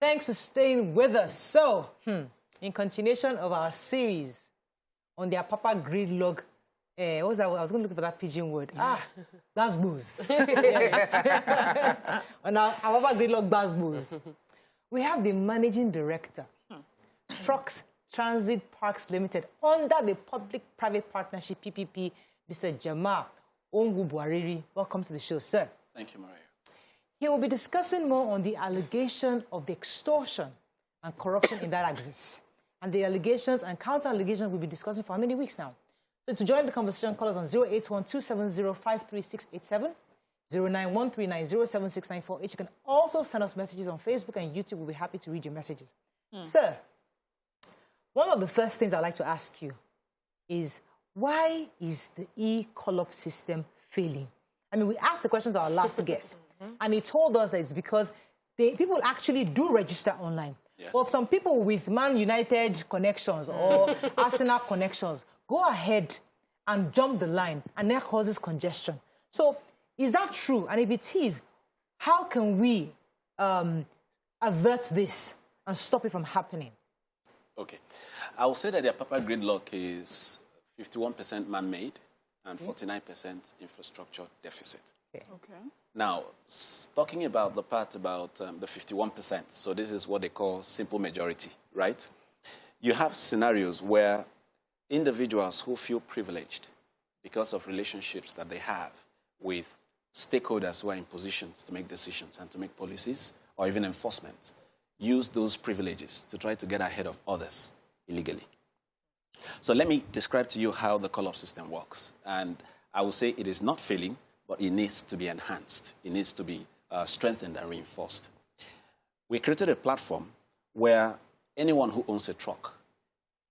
Thanks for staying with us. So, in continuation of our series on the Apapa Gridlock, what was that? I was going to look for that pigeon word. That's booze. On our Apapa Gridlock Booze. We have the managing director, Trucks Transit Parks Limited, under the Public-Private Partnership PPP, Mr. Jamal Ongu-Buariri. Welcome to the show, sir. Thank you, Maria. He will be discussing more on the allegation of the extortion and corruption in that axis. And the allegations and counter-allegations we'll be discussing for how many weeks now? So to join the conversation, call us on 081-270-53687, 09139076948. You can also send us messages on Facebook and YouTube. We'll be happy to read your messages. Sir, one of the first things I'd like to ask you is, why is the e-collop system failing? I mean, we asked the questions to our last guest, and he told us that it's because people actually do register online. Yes. But some people with Man United connections or Arsenal connections go ahead and jump the line, and that causes congestion. So, is that true? And if it is, how can we avert this and stop it from happening? Okay. I will say that the Apapa Gridlock is 51% man-made and 49% infrastructure deficit. Okay. Now, talking about the part about the 51%, so this is what they call simple majority, right? You have scenarios where individuals who feel privileged because of relationships that they have with stakeholders who are in positions to make decisions and to make policies or even enforcement use those privileges to try to get ahead of others illegally. So let me describe to you how the call-up system works. And I will say it is not failing, but it needs to be enhanced. It needs to be strengthened and reinforced. We created a platform where anyone who owns a truck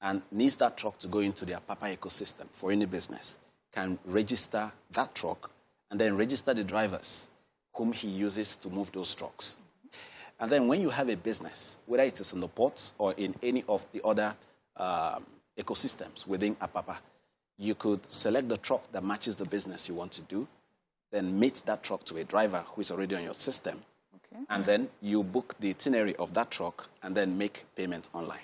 and needs that truck to go into the Apapa ecosystem for any business can register that truck and then register the drivers whom he uses to move those trucks. And then when you have a business, whether it is in the ports or in any of the other ecosystems within Apapa, you could select the truck that matches the business you want to do, then mate that truck to a driver who is already on your system, and then you book the itinerary of that truck and then make payment online.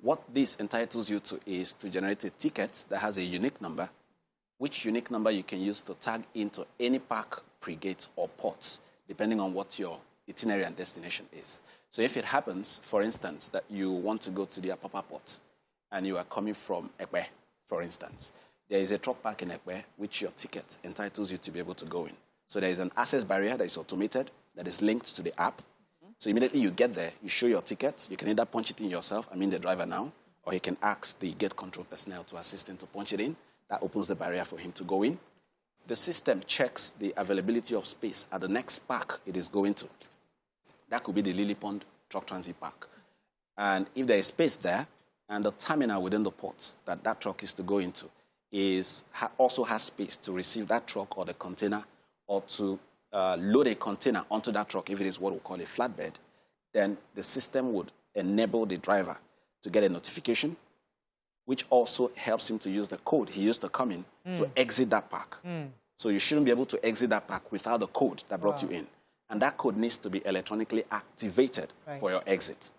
What this entitles you to is to generate a ticket that has a unique number, which unique number you can use to tag into any park, pre-gate, or ports, depending on what your itinerary and destination is. So if it happens, for instance, that you want to go to the Apapa port and you are coming from Ekwe, for instance, there is a truck park in Ekwe which your ticket entitles you to be able to go in. So there is an access barrier that is automated, that is linked to the app. So immediately you get there, you show your ticket. You can either punch it in yourself, I mean the driver now, or you can ask the gate control personnel to assist him to punch it in. That opens the barrier for him to go in. The system checks the availability of space at the next park it is going to. That could be the Lily Pond Truck Transit Park. And if there is space there, and the terminal within the port that that truck is to go into also has space to receive that truck or the container, or to load a container onto that truck if it is what we call a flatbed, then the system would enable the driver to get a notification, which also helps him to use the code he used to come in to exit that park. So you shouldn't be able to exit that park without the code that brought you in. And that code needs to be electronically activated for your exit.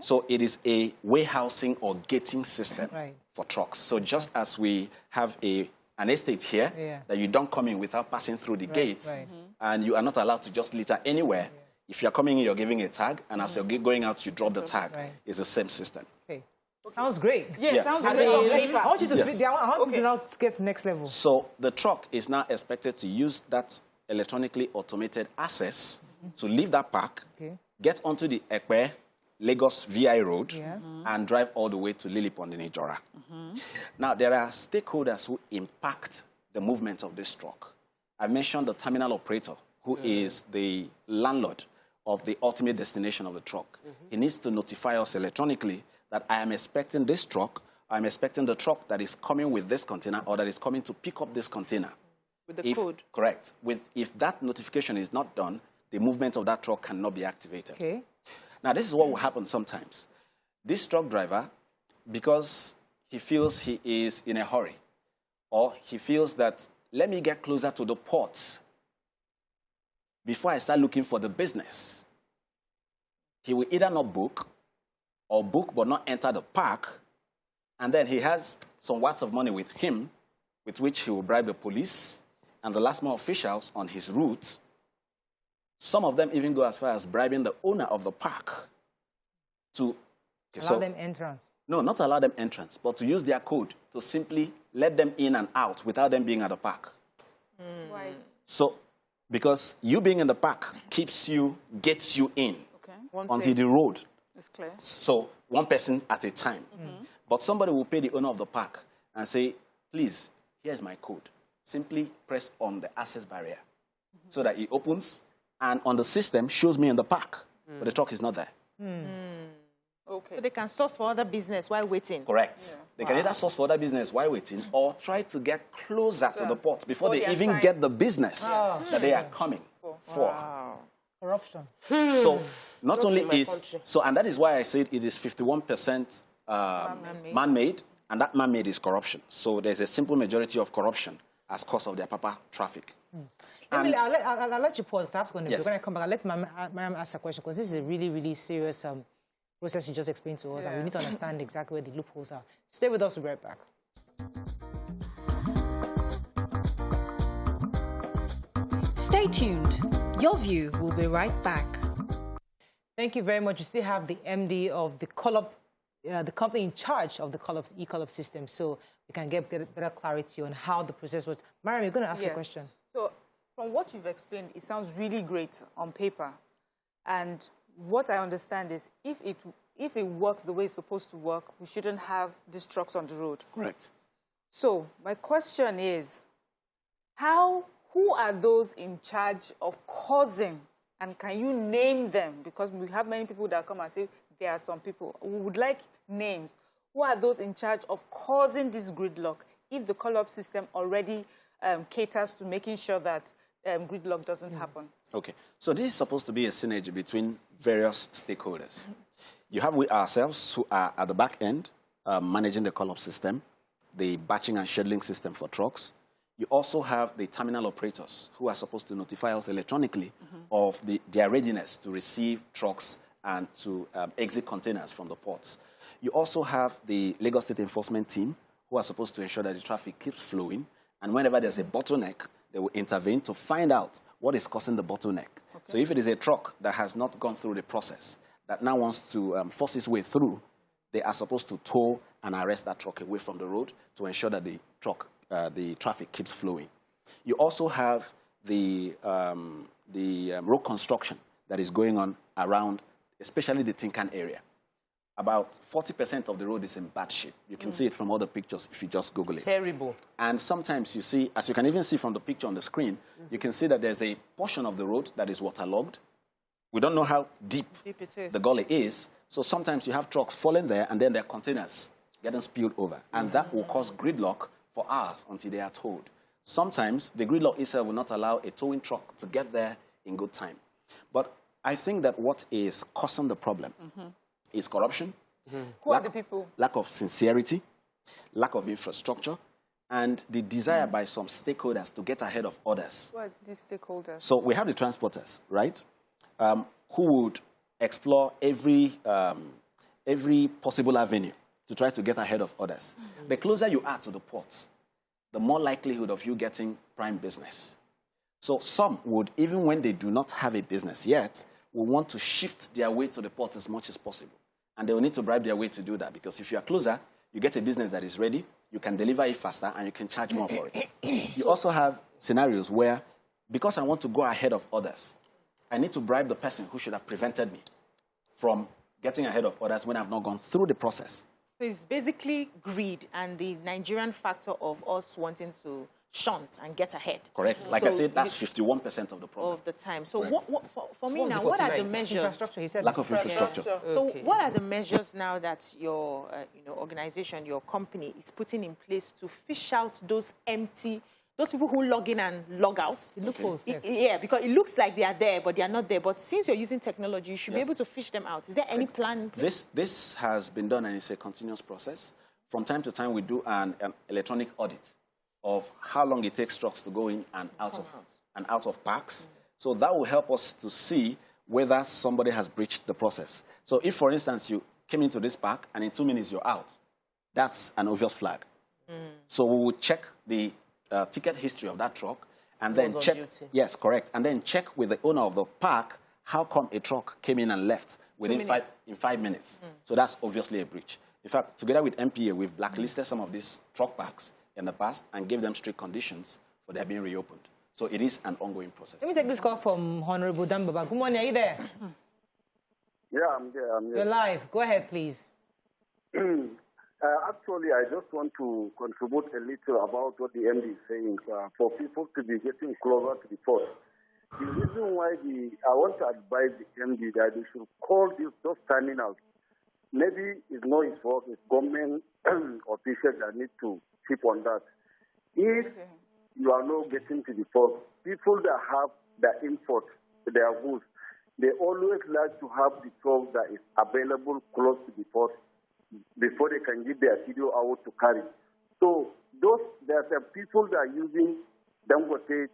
So it is a warehousing or gating system for trucks. So just as we have an estate here that you don't come in without passing through the gate, and you are not allowed to just litter anywhere. If you're coming in, you're giving a tag, and as you're going out, you drop the tag. It's the same system. Sounds great. Yes. Sounds great. I want you to now get to the next level. So the truck is now expected to use that electronically automated access to leave that park, get onto the Ekwe Lagos VI Road, and drive all the way to Lily Pond in Ijora. Now, there are stakeholders who impact the movement of this truck. I mentioned the terminal operator, who is the landlord of the ultimate destination of the truck. He needs to notify us electronically that I am expecting this truck, I'm expecting the truck that is coming with this container or that is coming to pick up this container. With the code. Correct. If that notification is not done, the movement of that truck cannot be activated. Now, this is what will happen sometimes. This truck driver, because he feels he is in a hurry, or he feels that, let me get closer to the port before I start looking for the business. he will either not book or book but not enter the park, and then he has some worth of money with him, with which he will bribe the police and the last mile officials on his route. Some of them even go as far as bribing the owner of the park to allow them entrance. No, not allow them entrance, but to use their code to simply let them in and out without them being at the park. Why? So, because you being in the park gets you in onto the road. It's clear. So, one person at a time. But somebody will pay the owner of the park and say, please, here's my code. Simply press on the access barrier so that it opens, and on the system shows me in the park, but the truck is not there. Okay. So they can source for other business while waiting. Correct. Yeah. They can either source for other business while waiting or try to get closer to the port before they even time. get the business that they are coming for. Wow. Corruption. So not only in my is, country. so, and that is why I said it is 51% man-made, and that man-made is corruption. So there's a simple majority of corruption as cause of the Apapa traffic. Emily, I'll let you pause, because that's going to Yes. When I come back, I'll let Mariam ask a question, because this is a really, really serious process you just explained to us, and we need to understand exactly where the loopholes are. Stay with us, we'll be right back. Stay tuned. Your view will be right back. Thank you very much. You still have the MD of the Collop, the company in charge of the e-Collop system, so we can get better clarity on how the process was. Mariam, you're going to ask a question. So from what you've explained, it sounds really great on paper. And what I understand is if it works the way it's supposed to work, we shouldn't have these trucks on the road. Correct. So my question is, who are those in charge of causing, and can you name them? Because we have many people that come and say there are some people. We would like names. Who are those in charge of causing this gridlock if the call-up system already caters to making sure that gridlock doesn't happen? Okay. So this is supposed to be a synergy between various stakeholders. You have we ourselves who are at the back end managing the call-up system, the batching and scheduling system for trucks. You also have the terminal operators who are supposed to notify us electronically of their readiness to receive trucks and to exit containers from the ports. You also have the Lagos State Enforcement Team who are supposed to ensure that the traffic keeps flowing, and whenever there's a bottleneck, they will intervene to find out what is causing the bottleneck. Okay. So if it is a truck that has not gone through the process, that now wants to force its way through, they are supposed to tow and arrest that truck away from the road to ensure that the traffic keeps flowing. You also have the road construction that is going on around, especially the Tinkan area. About 40% of the road is in bad shape. You can see it from all the pictures if you just Google it. Terrible. And sometimes you see, as you can even see from the picture on the screen, you can see that there's a portion of the road that is waterlogged. We don't know how deep It is. the gully is. So sometimes you have trucks falling there and then their containers getting spilled over. And that will cause gridlock for hours until they are towed. Sometimes the gridlock itself will not allow a towing truck to get there in good time. But I think that what is causing the problem is corruption. Who are the people? Lack of sincerity, lack of infrastructure, and the desire by some stakeholders to get ahead of others. Who are these stakeholders? So we have the transporters, right, who would explore every possible avenue to try to get ahead of others. The closer you are to the ports, the more likelihood of you getting prime business. So some would, even when they do not have a business yet, will want to shift their way to the port as much as possible. And they will need to bribe their way to do that, because if you are closer, you get a business that is ready, you can deliver it faster, and you can charge more for it. You also have scenarios where, because I want to go ahead of others, I need to bribe the person who should have prevented me from getting ahead of others when I've not gone through the process. So it's basically greed and the Nigerian factor of us wanting to shunt and get ahead. Correct. Like I said, that's 51% of the problem. Of the time. So for me What's now, the what are the 49? measures? Infrastructure, he said. Lack of infrastructure. So Okay. what are the measures now that your organization, your company is putting in place to fish out those people who log in and log out? The loopholes. Yeah, because it looks like they are there, but they are not there. But since you're using technology, you should be able to fish them out. Is there any plan in place? This has been done, and it's a continuous process. From time to time, we do an electronic audit of how long it takes trucks to go in and out of parks. So that will help us to see whether somebody has breached the process. So if, for instance, you came into this park and in 2 minutes you're out, that's an obvious flag. So we will check the ticket history of that truck and then check. Yes, correct. And then check with the owner of the park how come a truck came in and left within 5 minutes. So that's obviously a breach. In fact, together with MPA, we've blacklisted some of these truck parks in the past and gave them strict conditions for their being reopened. So it is an ongoing process. Let me take this call from Honorable Dambaba. Good morning, are you there? Yeah, I'm there. You're live. Go ahead, please. Actually, I just want to contribute a little about what the MD is saying for people to be getting closer to the port. The reason why I want to advise the MD that they should call those terminals. Maybe it's not his fault, it's government officials that need to keep on that. If you are not getting to the port, people that have the import, their goods, they always like to have the truck that is available close to the port before they can give their TDO out to carry. So there are people that are using Dangote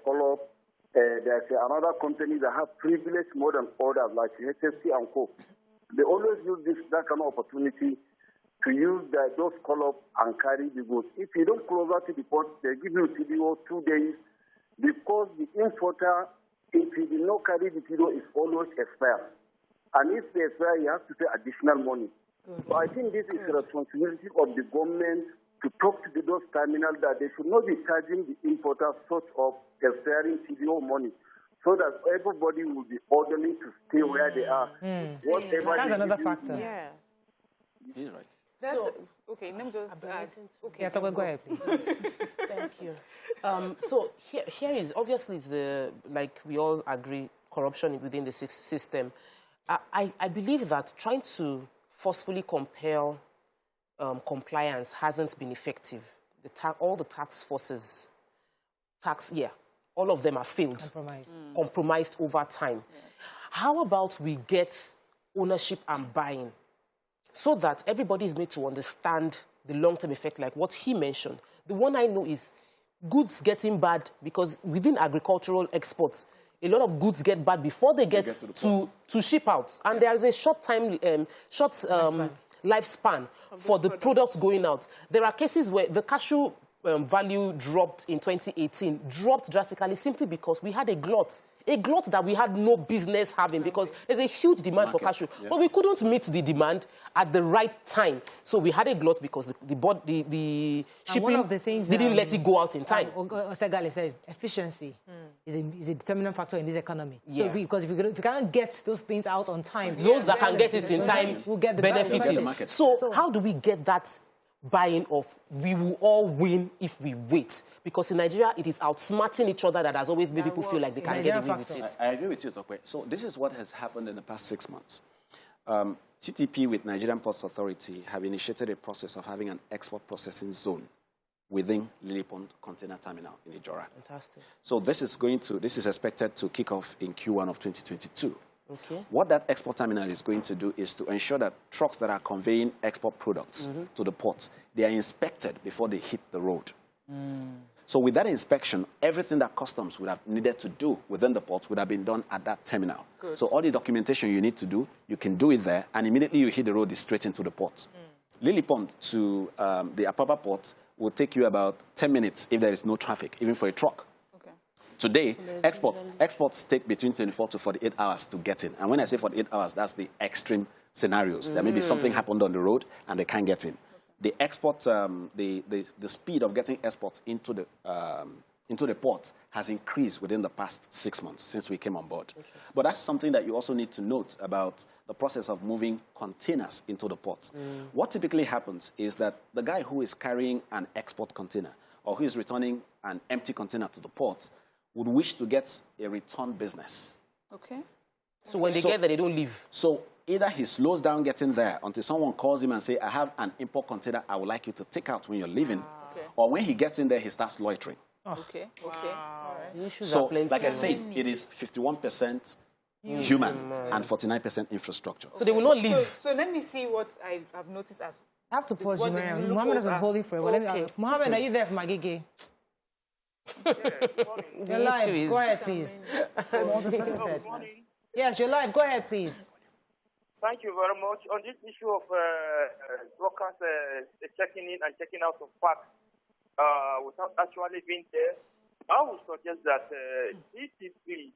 follow-up. There's another company that have privilege more than others, like HSC and Co. They always use that kind of opportunity to use those call-up and carry the goods. If you don't closer to the port, they give you TDO 2 days because the importer, if he did not carry the TDO, is always expired. And if they expire, you have to pay additional money. So I think this is the responsibility of the government to talk to those terminals that they should not be charging the importers sort of expiring TDO money, so that everybody will be orderly to stay where they are. That's another factor. Yes. He's right. Okay, let me just add. Okay, yeah, go ahead, please. Thank you. So here is, obviously, it's like we all agree, corruption within the system. I believe that trying to forcefully compel compliance hasn't been effective. All the tax forces, all of them are failed. Compromised over time. Yeah. How about we get ownership and buying so that everybody is made to understand the long-term effect, like what he mentioned. The one I know is goods getting bad because within agricultural exports, a lot of goods get bad before they get to ship out. And there is a short lifespan for the products going out. There are cases where the cashew value dropped in 2018, dropped drastically simply because we had a glut that we had no business having because there's a huge demand for cashew. Yeah. But we couldn't meet the demand at the right time. So we had a glut because the shipping didn't let it go out in time. Osegali said efficiency is a determinant factor in this economy. Yeah. So because if you can't get those things out on time, those that can get it in time will get the benefit. So how do we get that buying off? We will all win if we wait. Because in Nigeria, it is outsmarting each other that has always made people feel like they can't get away with it. I agree with you, Tokwe. So this is what has happened in the past 6 months. TTP with Nigerian Ports Authority have initiated a process of having an export processing zone within Lily Pond Container Terminal in Ijora. Fantastic. So this is expected to kick off in Q1 of 2022. Okay. What that export terminal is going to do is to ensure that trucks that are conveying export products to the ports, they are inspected before they hit the road. So with that inspection, everything that customs would have needed to do within the ports would have been done at that terminal. Good. So all the documentation you need to do, you can do it there, and immediately you hit the road, it's straight into the port. Lily Pond to the Apapa port will take you about 10 minutes if there is no traffic, even for a truck. Today, exports take between 24 to 48 hours to get in. And when I say 48 hours, that's the extreme scenarios. There may be something happened on the road and they can't get in. The export, the speed of getting exports into the port has increased within the past 6 months since we came on board. But that's something that you also need to note about the process of moving containers into the port. What typically happens is that the guy who is carrying an export container or who is returning an empty container to the port would wish to get a return business. Okay. So when they get there, they don't leave. So either he slows down getting there until someone calls him and say, I have an import container I would like you to take out when you're leaving. Or when he gets in there, he starts loitering. Okay. All right. So, like I said, it is 51% human and 49% infrastructure. So they will not leave. So let me see what I've noticed as... I have to pause you, Mariam. Mohammed has been holding for a while. Mohammed, are you there for my gigi? You're live. Go ahead, please. Yes, you're live. Go ahead, please. Thank you very much. On this issue of workers checking in and checking out of parks without actually being there, I would suggest that GTV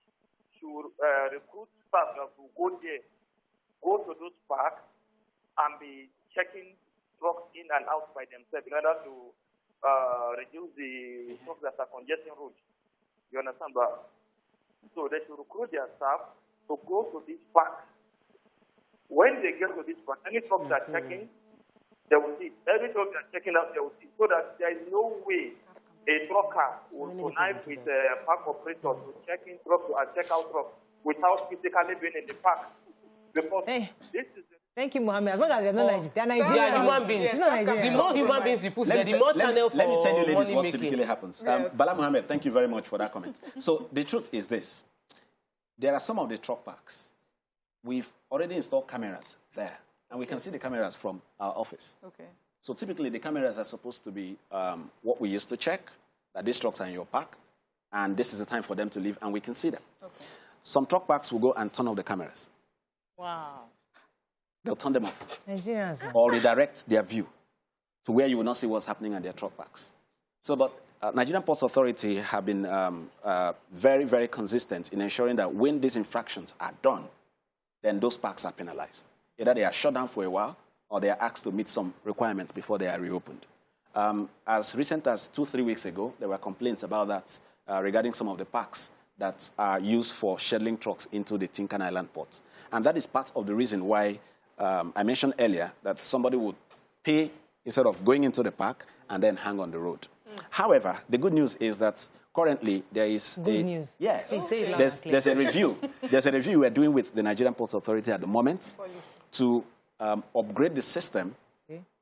should recruit staff that will go there, go to those parks, and be checking trucks in and out by themselves in order to reduce the trucks that are congesting roads. You understand that? So they should recruit their staff to go to these parks. When they get to this park, any trucks that are checking, they will see. Every truck that are checking out, they will see. So that there is no way a trucker will connive with a park operator to check in trucks and check out trucks without physically being in the park. Because this is Thank you, Mohammed. As long as they're not Nigerians. They're Nigerians. They are human beings. The more human beings you put there, the more channel for Let me tell you, ladies, money what making. typically happens. Bala Mohammed, thank you very much for that comment. So the truth is this. There are some of the truck parks. We've already installed cameras there, and we can see the cameras from our office. Okay. So typically, the cameras are supposed to be what we used to check, that these trucks are in your park, and this is the time for them to leave, and we can see them. Okay. Some truck parks will go and turn off the cameras. Wow. They'll turn them off. Nigerians. Or redirect their view to where you will not see what's happening at their truck parks. So, but Nigerian Ports Authority have been very, very consistent in ensuring that when these infractions are done, then those parks are penalized. Either they are shut down for a while, or they are asked to meet some requirements before they are reopened. As recent as 2-3 weeks ago, there were complaints about that regarding some of the parks that are used for shuttling trucks into the Tinkan Island port. And that is part of the reason why I mentioned earlier that somebody would pay instead of going into the park and then hang on the road. However, the good news is that currently there is Good news. Yes. Say it There's a review. There's a review we're doing with the Nigerian Ports Authority at the moment to upgrade the system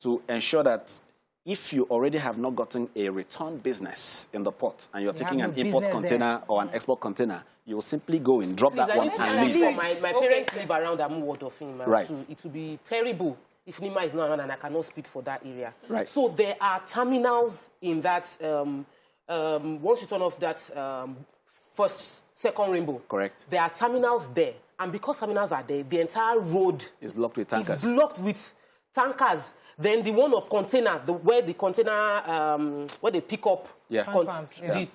to ensure that if you already have not gotten a return business in the port and you're taking an import container or an export container, you will simply go and drop that one and leave. My parents live around Amuward of Nima. Right. So it would be terrible if Nima is not around and I cannot speak for that area. Right. So there are terminals in that, once you turn off that second rainbow. Correct. There are terminals there. And because terminals are there, the entire road is blocked with tankers. Is blocked with tankers. Then the one of container, where the container, where they pick up.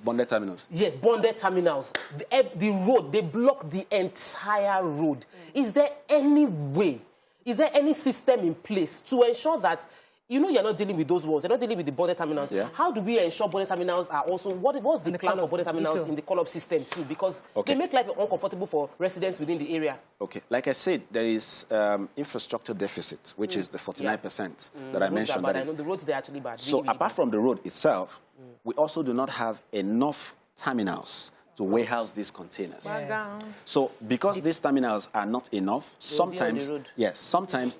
Bonded terminals. Yes, bonded terminals. The road, they block the entire road. Is there any way, is there any system in place to ensure that, you know, you're not dealing with those ones, you're not dealing with the bonded terminals. Yeah. How do we ensure bonded terminals are also, what's the plan for bonded terminals in the call-up system too? Because they make life uncomfortable for residents within the area. Okay, like I said, there is infrastructure deficit, which is the 49% that I mentioned. But I know the roads, they're actually bad. So apart from the road itself, we also do not have enough terminals to warehouse these containers. So because these terminals are not enough, sometimes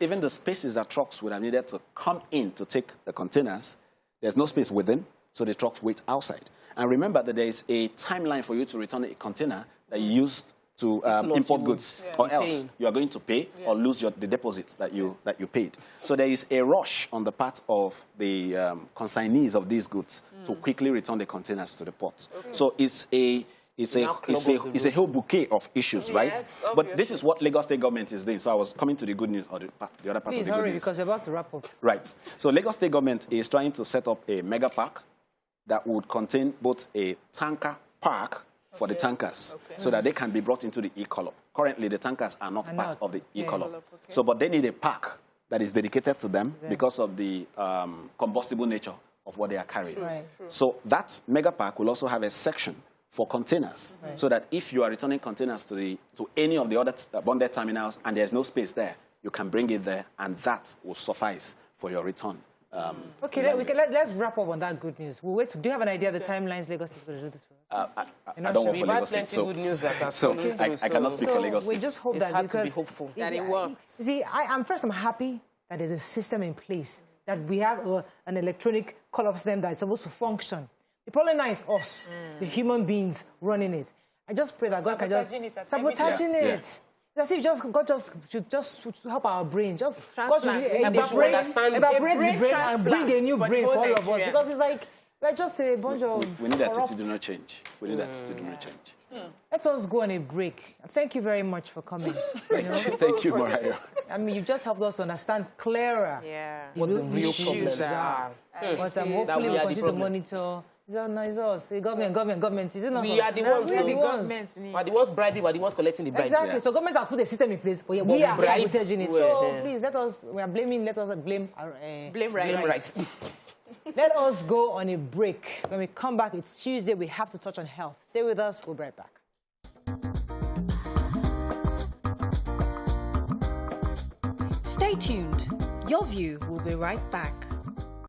even the spaces that trucks would have needed to come in to take the containers, there's no space within, so the trucks wait outside. And remember that there is a timeline for you to return a container that you used to import goods, or else you are going to pay or lose the deposits that you paid. So there is a rush on the part of the consignees of these goods to quickly return the containers to the port. So it's a whole bouquet of issues, right? But this is what Lagos State government is doing. So I was coming to the good news, or the other part of the good news. Because you're about to wrap up. Right. So Lagos State government is trying to set up a mega park that would contain both a tanker park for the tankers, so that they can be brought into the e-column. Currently, the tankers are not part of the e-column. So, but they need a park that is dedicated to them because of the combustible nature of what they are carrying. So that mega park will also have a section for containers, so that if you are returning containers to any of the other bonded terminals and there's no space there, you can bring it there, and that will suffice for your return. Okay, let's wrap up on that good news. We'll wait. Do you have an idea of the timelines Lagos is going to do this for us? I don't work for Lagos State, so, good news that I cannot speak for Lagos State. We just hope that to be hopeful that it works. See, I'm happy that there's a system in place, that we have an electronic call-up system that's supposed to function. The problem now is us, the human beings running it. I just pray that God can just sabotaging it. As if God should just help our brain. God should evaporate the brain and bring a new brain for all of us. Because it's like, We're just a bunch of We need that corrupt... to do not change. We need that to do not change. Let us go on a break. Thank you very much for coming. You know? Thank you, Mariah. I mean, you just helped us understand clearer what the real issues problems are. But hopefully we we'll are the continue to problem. monitor. It's us. The government. Is it not We us? are the ones. We are the so- ones. We are the ones bribing, we are the ones collecting the bribe. Exactly. Yeah. So government has put a system in place, but But we we are bribe. sabotaging it. Well, So yeah. please let us blame Blame Blame rights. Let us go on a break. When we come back, it's Tuesday. We have to touch on health. Stay with us. We'll be right back. Stay tuned. Your View will be right back.